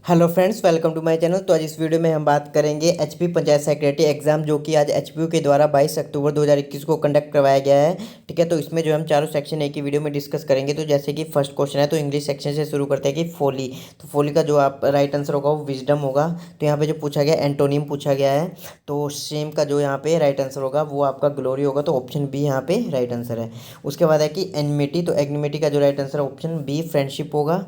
Hello friends, welcome to my channel. तो आज इस वीडियो में हम बात करेंगे एचपी पंचायत सेक्रेटरी एग्जाम, जो कि आज एचपीयू के द्वारा 22 अक्टूबर 2021 को कंडक्ट करवाया गया है। ठीक है, तो इसमें जो हम चारों सेक्शन एक ही वीडियो में डिस्कस करेंगे। तो जैसे कि फर्स्ट क्वेश्चन है, तो इंग्लिश सेक्शन से शुरू करते हैं कि फोली। तो फोली का जो आप राइट आंसर होगा वो विजडम होगा। तो यहाँ पे जो पूछा गया एंटोनियम पूछा गया है, तो सेम का जो यहाँ पे राइट आंसर होगा वो आपका ग्लोरी होगा। तो ऑप्शन बी यहाँ पे राइट आंसर है। उसके बाद है कि एनिमिटी, तो एनिमिटी का जो राइट आंसर है ऑप्शन बी फ्रेंडशिप होगा।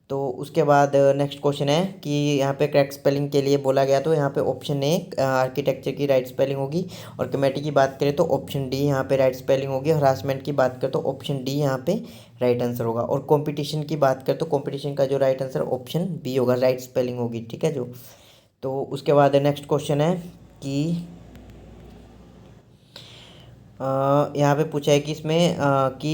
तो उसके बाद नेक्स्ट क्वेश्चन है कि यहाँ पे करेक्ट स्पेलिंग के लिए बोला गया, तो यहाँ पे ऑप्शन ए आर्किटेक्चर की राइट स्पेलिंग होगी। और कमेटी की बात करें तो ऑप्शन डी यहाँ पे राइट स्पेलिंग होगी। हरासमेंट की बात करें तो ऑप्शन डी यहाँ पे राइट आंसर होगा। और कंपटीशन की बात करें तो कंपटीशन का जो राइट आंसर ऑप्शन बी होगा, राइट स्पेलिंग होगी। ठीक है जो। तो उसके बाद नेक्स्ट क्वेश्चन है कि यहाँ पे पूछा है कि इसमें कि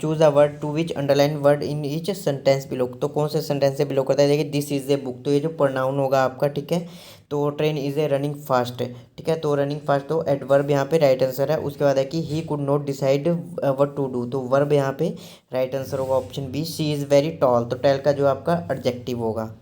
choose a word to which underline word in each sentence below. तो कौन से सेंटेंस से बिलो करता है? देखिए, दिस इज ए बुक, तो ये जो प्रोनाउन होगा आपका। ठीक है, तो train is a running fast. ठीक है, तो रनिंग फास्ट तो एडवर्ब यहाँ पे राइट आंसर है। उसके बाद है कि he could not decide what to do, तो वर्ब यहाँ पे राइट आंसर होगा option b. She is very tall, तो टेल का जो आपका एडजेक्टिव होगा।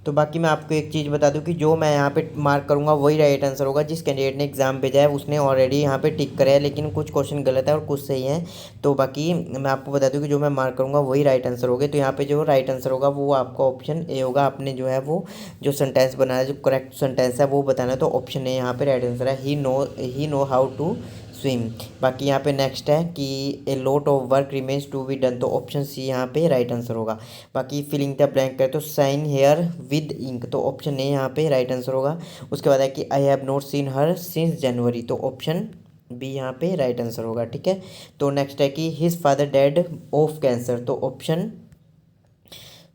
तो बाकी मैं आपको एक चीज़ बता दूं कि जो मैं यहाँ पे मार्क करूँगा वही राइट आंसर होगा। जिस कैंडिडेट ने एग्जाम भेजा है उसने ऑलरेडी यहाँ पे टिक करा है, लेकिन कुछ क्वेश्चन गलत है और कुछ सही है। तो बाकी मैं आपको बता दूं कि जो मैं मार्क करूँगा वही राइट आंसर होगा। तो यहाँ पे जो राइट आंसर होगा वो आपका ऑप्शन ए होगा। आपने जो है वो जो सेंटेंस बनाया है, जो करेक्ट सेंटेंस है वो बताना है। तो ऑप्शन ए यहाँ पे राइट आंसर है। He know how to swim. बाकी यहाँ पे नेक्स्ट है कि a lot of work remains to be done, तो ऑप्शन सी यहाँ पे राइट आंसर होगा। बाकी फिलिंग द ब्लैंक करें तो साइन हेयर विद इंक, तो ऑप्शन ए यहाँ पे राइट आंसर होगा। उसके बाद है कि I have not seen her since January, तो ऑप्शन बी यहाँ पे राइट आंसर होगा। ठीक है, तो नेक्स्ट है कि his father dead of cancer, तो ऑप्शन,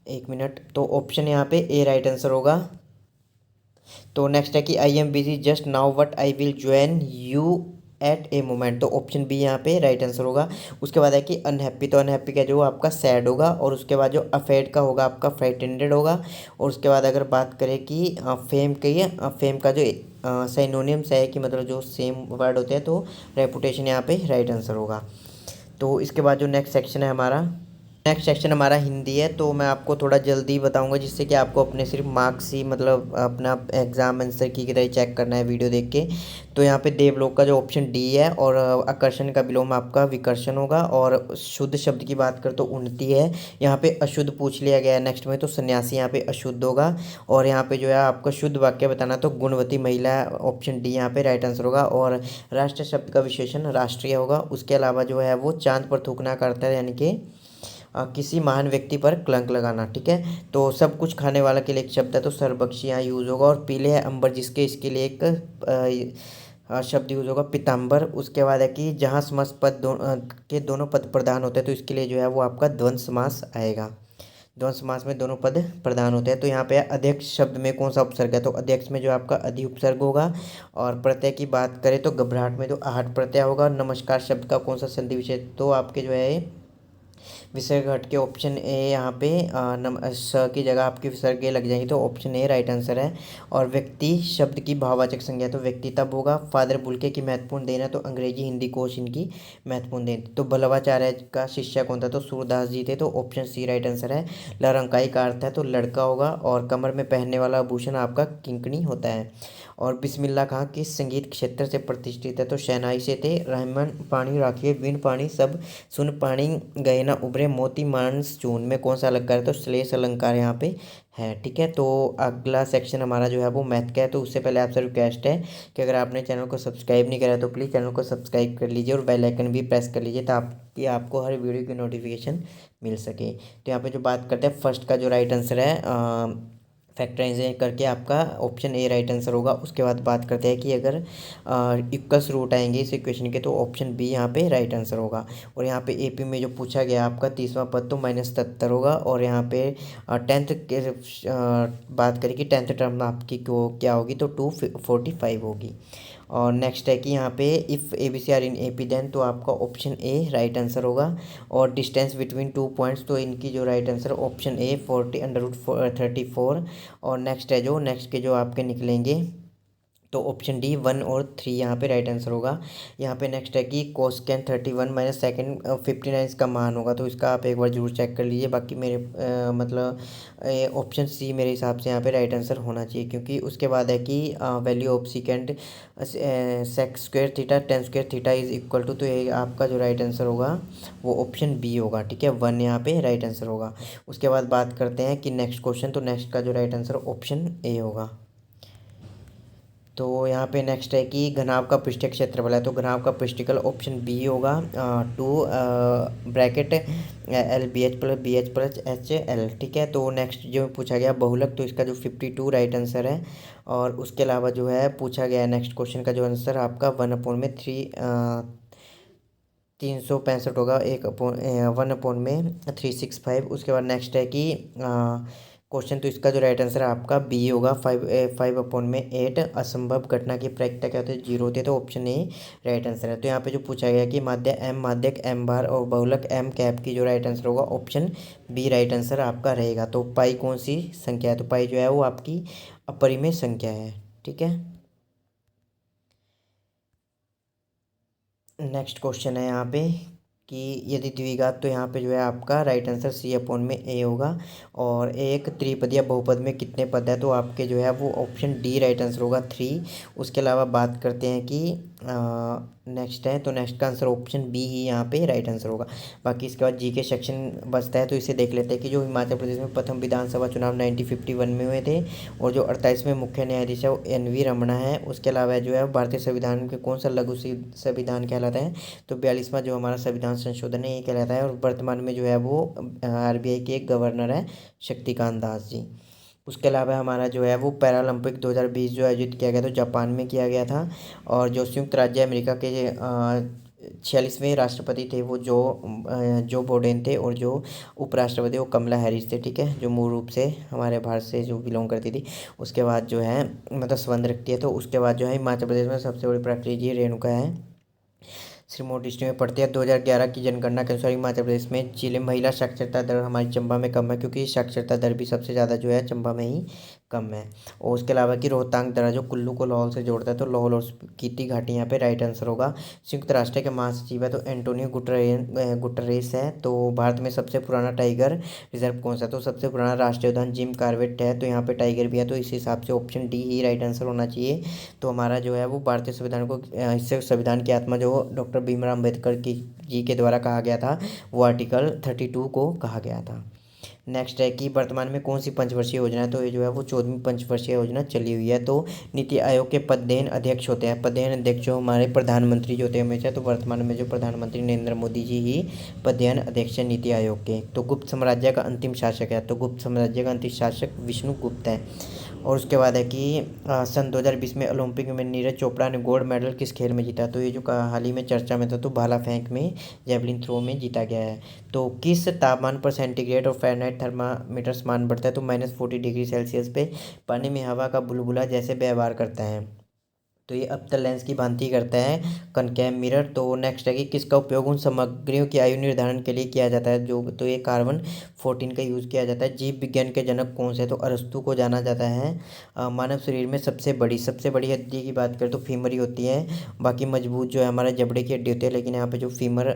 एक मिनट, तो ऑप्शन यहाँ पे ए राइट आंसर होगा। तो नेक्स्ट है कि I am busy just now but I will join you at a moment, तो ऑप्शन बी यहाँ पे राइट आंसर होगा। उसके बाद है कि अनहैप्पी, तो अनहैप्पी का जो आपका सैड होगा। और उसके बाद जो अफेड का होगा आपका फ्राइटेंडेड होगा। और उसके बाद अगर बात करें कि फेम की, फेम का जो सिनोनिम्स है कि मतलब जो सेम वर्ड होते हैं, तो रेपुटेशन यहाँ पे राइट आंसर होगा। तो इसके बाद जो नेक्स्ट सेक्शन है हमारा, नेक्स्ट सेक्शन हमारा हिंदी है। तो मैं आपको थोड़ा जल्दी बताऊंगा, जिससे कि आपको अपने सिर्फ मार्क्स ही मतलब अपना एग्जाम आंसर की तरह चेक करना है वीडियो देख के। तो यहाँ पे देवलोक का जो ऑप्शन डी है। और आकर्षण का विलोम आपका विकर्षण होगा। और शुद्ध शब्द की बात कर तो उन्नति है। यहाँ पे अशुद्ध पूछ लिया गया है नेक्स्ट में, तो सन्यासी यहाँ पे अशुद्ध होगा। और यहाँ पे जो है आपका शुद्ध वाक्य बताना, तो गुणवती महिला, ऑप्शन डी यहाँ पे राइट आंसर होगा। और राष्ट्र शब्द का विशेषण राष्ट्रीय होगा। उसके अलावा जो है वो चांद पर थूकना करता है, यानी कि किसी महान व्यक्ति पर कलंक लगाना। ठीक है, तो सब कुछ खाने वाला के लिए एक शब्द है, तो सर्वभक्षी यहाँ यूज होगा। और पीले है अंबर जिसके, इसके लिए एक शब्द यूज होगा पीताम्बर। उसके बाद है कि जहाँ समास पद के दोनों पद प्रधान होते हैं, तो इसके लिए जो है वो आपका द्वंद्व समास आएगा। द्वंद्व समास में दोनों पद प्रधान होते हैं। तो यहाँ पे अध्यक्ष शब्द में कौन सा उपसर्ग है? तो अध्यक्ष में जो आपका अधि उपसर्ग होगा। और प्रत्यय की बात करें तो घबराहट में तो आहट प्रत्यय होगा। नमस्कार शब्द का कौन सा संधि विशेष? तो आपके जो है विसर्ग हट के ऑप्शन ए यहाँ पे स की जगह आपकी विसर्ग ए लग जाएंगी, तो ऑप्शन ए राइट आंसर है। और व्यक्ति शब्द की भाववाचक संज्ञा, तो व्यक्ति तब होगा। फादर बुल्के की महत्वपूर्ण देन है, तो अंग्रेजी हिंदी कोश इनकी महत्वपूर्ण देन। तो बल्लवाचार्य का शिष्य कौन था? तो सूरदास जी थे, तो ऑप्शन सी राइट आंसर है। लड़ंकाई का अर्थ है तो लड़का होगा। और कमर में पहनने वाला आभूषण आपका किंकणी होता है। और बिस्मिल्लाह खां किस संगीत क्षेत्र से प्रतिष्ठित है? तो शहनाई से थे। रहमान पानी राखिए बिन पानी सब सुन पानी गए ना उभरे मोती मानस चून में कौन सा अलंकार है? तो श्लेष अलंकार यहाँ पे है। ठीक है, तो अगला सेक्शन हमारा जो है वो मैथ का है। तो उससे पहले आपसे रिक्वेस्ट है कि अगर आपने चैनल को सब्सक्राइब नहीं करा है तो प्लीज़ चैनल को सब्सक्राइब कर लीजिए और बेल आइकन भी प्रेस कर लीजिए, ताकि आपको हर वीडियो की नोटिफिकेशन मिल सके। तो यहाँ पे जो बात करते हैं फर्स्ट का जो राइट आंसर है, फैक्टराइजेशन करके आपका ऑप्शन ए राइट आंसर होगा। उसके बाद बात करते हैं कि अगर इक्वल्स रूट आएंगे इस इक्वेशन के, तो ऑप्शन बी यहाँ पे राइट आंसर होगा। और यहाँ पे एपी में जो पूछा गया आपका 30वां पद, तो -77 होगा। और यहाँ पे टेंथ के बात करें कि टेंथ टर्म आपकी को क्या होगी, तो 245 होगी। और नेक्स्ट है कि यहाँ पे if a b c are in A P then, तो आपका ऑप्शन ए राइट आंसर होगा। और डिस्टेंस बिटवीन 2 पॉइंट्स, तो इनकी जो राइट आंसर ऑप्शन ए 40 √34। और नेक्स्ट है जो नेक्स्ट के जो आपके निकलेंगे तो ऑप्शन डी 1 और 3 यहाँ पे राइट आंसर होगा। यहाँ पे नेक्स्ट है कि कोसेकेंड 31 माइनस सेकेंड 59 इसका मान होगा, तो इसका आप एक बार जरूर चेक कर लीजिए। बाकी मेरे मतलब ऑप्शन सी मेरे हिसाब से यहाँ पे राइट आंसर होना चाहिए, क्योंकि उसके बाद है कि value of second sec square theta tan square theta is equal to, तो ये आपका जो राइट आंसर होगा वो ऑप्शन बी होगा, ठीक है। 1 यहाँ पे राइट आंसर होगा। उसके बाद बात करते हैं कि नेक्स्ट क्वेश्चन, तो नेक्स्ट का जो राइट आंसर ऑप्शन ए होगा। तो यहाँ पे नेक्स्ट है कि घनाभ का पृष्ठीय क्षेत्रफल है, तो घनाभ का पृष्ठीय ऑप्शन बी होगा। 2 ब्रैकेट LBH+BH+HL, ठीक है। तो नेक्स्ट जो पूछा गया बहुलक, तो इसका जो 52 राइट आंसर है। और उसके अलावा जो है पूछा गया नेक्स्ट क्वेश्चन का जो आंसर आपका 1/3 365 होगा, 1/365। उसके बाद नेक्स्ट है कि क्वेश्चन, तो इसका जो राइट आंसर है आपका बी होगा। 5/8 असंभव घटना की प्रायिकता क्या होती है, 0 होती है, तो ऑप्शन ए राइट आंसर है। तो यहाँ पे जो पूछा गया कि माध्यक एम बार और बहुलक एम कैप की जो राइट आंसर होगा ऑप्शन बी राइट आंसर आपका रहेगा। तो पाई कौन सी संख्या है, तो पाई जो है वो आपकी अपरिमेय संख्या है, ठीक है। नेक्स्ट क्वेश्चन है यहाँ पे कि यदि द्विघात, तो यहाँ पे जो है आपका राइट आंसर C/A होगा। और एक त्रिपद या बहुपद में कितने पद है, तो आपके जो है वो ऑप्शन डी राइट आंसर होगा 3। उसके अलावा बात करते हैं कि नेक्स्ट है, तो नेक्स्ट का आंसर ऑप्शन बी ही यहाँ पे राइट आंसर होगा। बाकी इसके बाद जी के सेक्शन बचता है, तो इसे देख लेते हैं कि जो हिमाचल प्रदेश में प्रथम विधानसभा चुनाव 1951 में हुए थे, और जो 48वें मुख्य न्यायाधीश है वो NV रमणा है। उसके अलावा जो है भारतीय संविधान के कौन सा लघु संविधान कहलाता है, तो 42वां जो हमारा संविधान संशोधन है ये कहलाता है। और वर्तमान में जो है वो RBI के एक गवर्नर है शक्तिकांत दास जी। उसके अलावा हमारा जो है वो पैरालंपिक 2020 जो आयोजित किया गया था जापान में किया गया था। और जो संयुक्त राज्य अमेरिका के 46वें राष्ट्रपति थे वो जो बोडेन थे, और जो उपराष्ट्रपति वो कमला हैरिस थे, ठीक है, जो मूल रूप से हमारे भारत से जो बिलोंग करती थी। उसके बाद जो है मतलब संबंध रखती है। तो उसके बाद जो है हिमाचल प्रदेश में सबसे बड़ी प्राकृतिक झील रेणुका है, सिरमौर डिस्ट्रिक्ट में पड़ती है। 2011 की जनगणना के अनुसार हिमाचल प्रदेश में जिले महिला साक्षरता दर हमारी चंबा में कम है, क्योंकि साक्षरता दर भी सबसे ज़्यादा जो है चंबा में ही कम है। और उसके अलावा कि रोहतांग दर्रा जो कुल्लू को लाहौल से जोड़ता है, तो लाहौल और स्पीति घाटी यहाँ पे राइट आंसर होगा। संयुक्त राष्ट्र के महासचिव है तो एंटोनियो गुटरेस है। तो भारत में सबसे पुराना टाइगर रिजर्व कौन सा है, तो सबसे पुराना राष्ट्रीय उद्यान जिम कॉर्बेट है, तो यहाँ पे टाइगर भी है, तो इस हिसाब से ऑप्शन डी ही राइट आंसर होना चाहिए। तो हमारा जो है वो भारतीय संविधान को इससे संविधान की आत्मा जो डॉक्टर भीमराव अम्बेडकर की जी के द्वारा कहा गया था, वो आर्टिकल 32 को कहा गया था। नेक्स्ट है कि वर्तमान में कौन सी पंचवर्षीय योजना है, तो ये जो है वो 14वीं पंचवर्षीय योजना चली हुई है। तो नीति आयोग के पदेन अध्यक्ष होते हैं, पदेन अध्यक्ष जो हमारे प्रधानमंत्री जो होते हैं हमेशा, तो वर्तमान में जो प्रधानमंत्री नरेंद्र मोदी जी ही पदेन अध्यक्ष है नीति आयोग के। तो गुप्त साम्राज्य का अंतिम शासक है, तो गुप्त साम्राज्य का अंतिम शासक विष्णुगुप्त है। और उसके बाद है कि सन 2020 में ओलंपिक में नीरज चोपड़ा ने गोल्ड मेडल किस खेल में जीता, तो ये जो हाल ही में चर्चा में था, तो भाला फेंक में जेवलिन थ्रो में जीता गया है। तो किस तापमान पर सेंटीग्रेड और फ़ारेनहाइट थर्मामीटर मान बढ़ता है, तो -40 डिग्री सेल्सियस पे पानी में हवा का बुलबुला जैसे व्यवहार करता है, तो ये अवतल लेंस की भांति करता है कनकेव मिरर। तो नेक्स्ट है कि किसका उपयोग उन सामग्रियों की आयु निर्धारण के लिए किया जाता है, जो तो ये कार्बन 14 का यूज़ किया जाता है। जीव विज्ञान के जनक कौन से है, तो अरस्तु को जाना जाता है। मानव शरीर में सबसे बड़ी हड्डी की बात करें तो फीमर ही होती है। बाकी मजबूत जो है हमारा जबड़े की हड्डी होती है, लेकिन यहाँ पे जो फीमर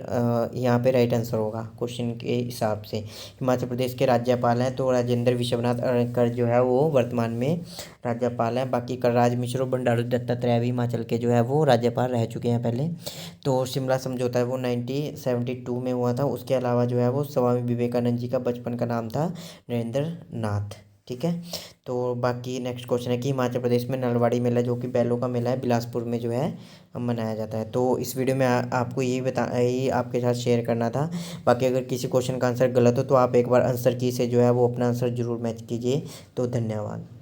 यहाँ पे राइट आंसर होगा क्वेश्चन के हिसाब से। हिमाचल प्रदेश के राज्यपाल हैं तो राजेंद्र विश्वनाथ अरकर जो है वो वर्तमान में राज्यपाल है। बाकी कलराज मिश्र और बंडारू दत्तात्रेय भी हिमाचल के जो है वो राज्यपाल रह चुके हैं पहले। तो शिमला समझौता है वो 1972 में हुआ था। उसके अलावा जो है वो स्वामी विवेकानंद जी का बचपन का नाम था नरेंद्र नाथ, ठीक है। तो बाकी नेक्स्ट क्वेश्चन है कि हिमाचल प्रदेश में नलवाड़ी मेला जो कि बैलों का मेला है बिलासपुर में जो है मनाया जाता है। तो इस वीडियो में आपको यही आपके साथ शेयर करना था। बाकी अगर किसी क्वेश्चन का आंसर गलत हो तो आप एक बार आंसर की से जो है वो अपना आंसर जरूर मैच कीजिए। तो धन्यवाद।